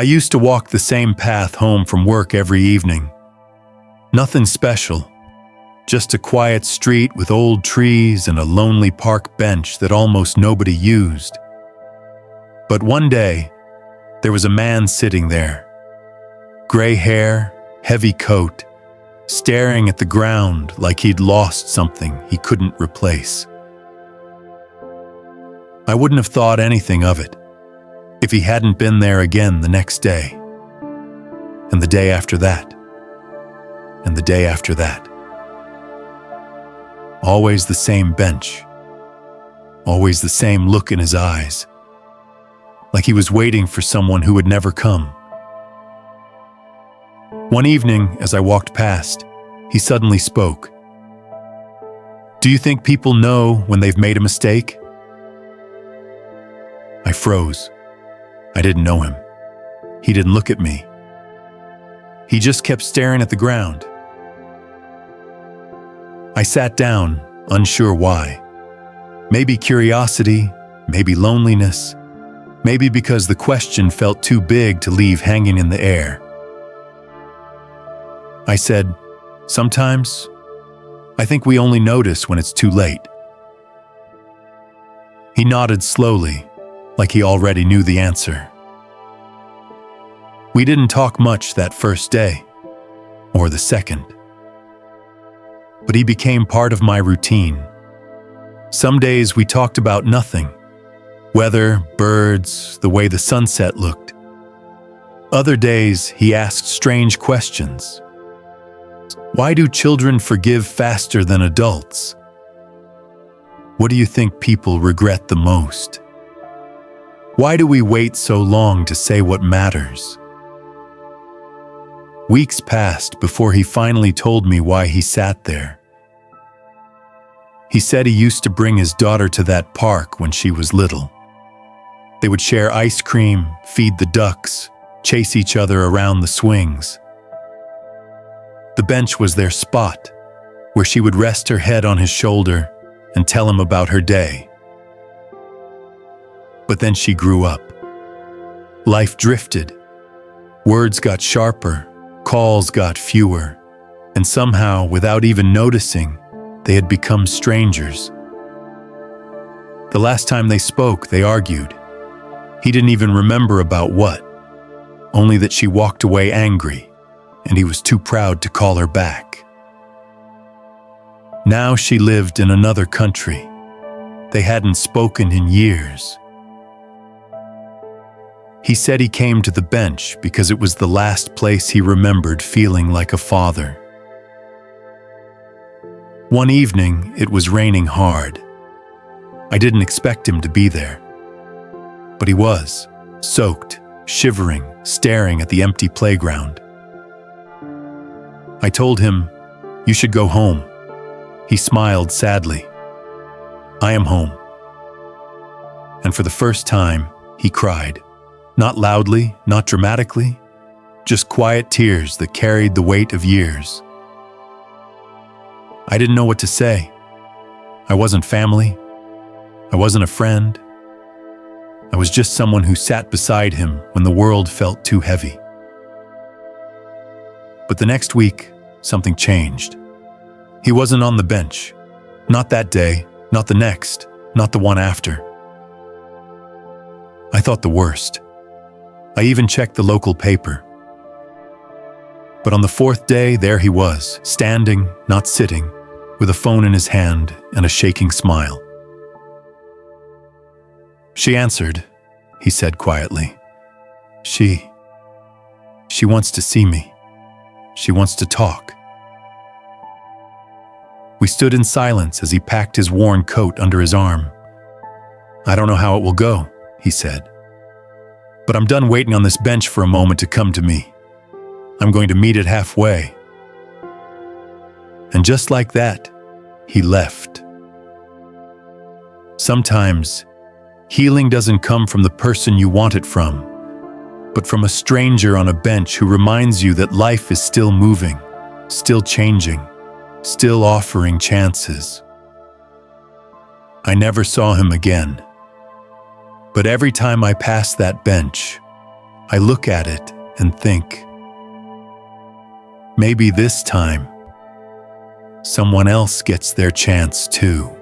I used to walk the same path home from work every evening. Nothing special, just a quiet street with old trees and a lonely park bench that almost nobody used. But one day, there was a man sitting there. Gray hair, heavy coat, staring at the ground like he'd lost something he couldn't replace. I wouldn't have thought anything of it if he hadn't been there again the next day, and the day after that, and the day after that. Always the same bench, always the same look in his eyes, like he was waiting for someone who would never come. One evening, as I walked past, he suddenly spoke. "Do you think people know when they've made a mistake?" I froze. I didn't know him. He didn't look at me. He just kept staring at the ground. I sat down, unsure why. Maybe curiosity, maybe loneliness, maybe because the question felt too big to leave hanging in the air. I said, "Sometimes, I think we only notice when it's too late." He nodded slowly, like he already knew the answer. We didn't talk much that first day, or the second. But he became part of my routine. Some days we talked about nothing. Weather, birds, the way the sunset looked. Other days he asked strange questions. Why do children forgive faster than adults? What do you think people regret the most? Why do we wait so long to say what matters? Weeks passed before he finally told me why he sat there. He said he used to bring his daughter to that park when she was little. They would share ice cream, feed the ducks, chase each other around the swings. The bench was their spot, where she would rest her head on his shoulder and tell him about her day. But then she grew up. Life drifted. Words got sharper, calls got fewer, and somehow, without even noticing, they had become strangers. The last time they spoke, they argued. He didn't even remember about what, only that she walked away angry, and he was too proud to call her back. Now she lived in another country. They hadn't spoken in years. He said he came to the bench because it was the last place he remembered feeling like a father. One evening, it was raining hard. I didn't expect him to be there. But he was, soaked, shivering, staring at the empty playground. I told him, "You should go home." He smiled sadly. "I am home." And for the first time, he cried. Not loudly, not dramatically, just quiet tears that carried the weight of years. I didn't know what to say. I wasn't family. I wasn't a friend. I was just someone who sat beside him when the world felt too heavy. But the next week, something changed. He wasn't on the bench. Not that day, not the next, not the one after. I thought the worst. I even checked the local paper. But on the fourth day, there he was, standing, not sitting, with a phone in his hand and a shaking smile. "She answered," he said quietly. She wants to see me. She wants to talk." We stood in silence as he packed his worn coat under his arm. "I don't know how it will go," he said. "But I'm done waiting on this bench for a moment to come to me. I'm going to meet it halfway." And just like that, he left. Sometimes, healing doesn't come from the person you want it from, but from a stranger on a bench who reminds you that life is still moving, still changing, still offering chances. I never saw him again. But every time I passed that bench, I look at it and think, maybe this time, someone else gets their chance too.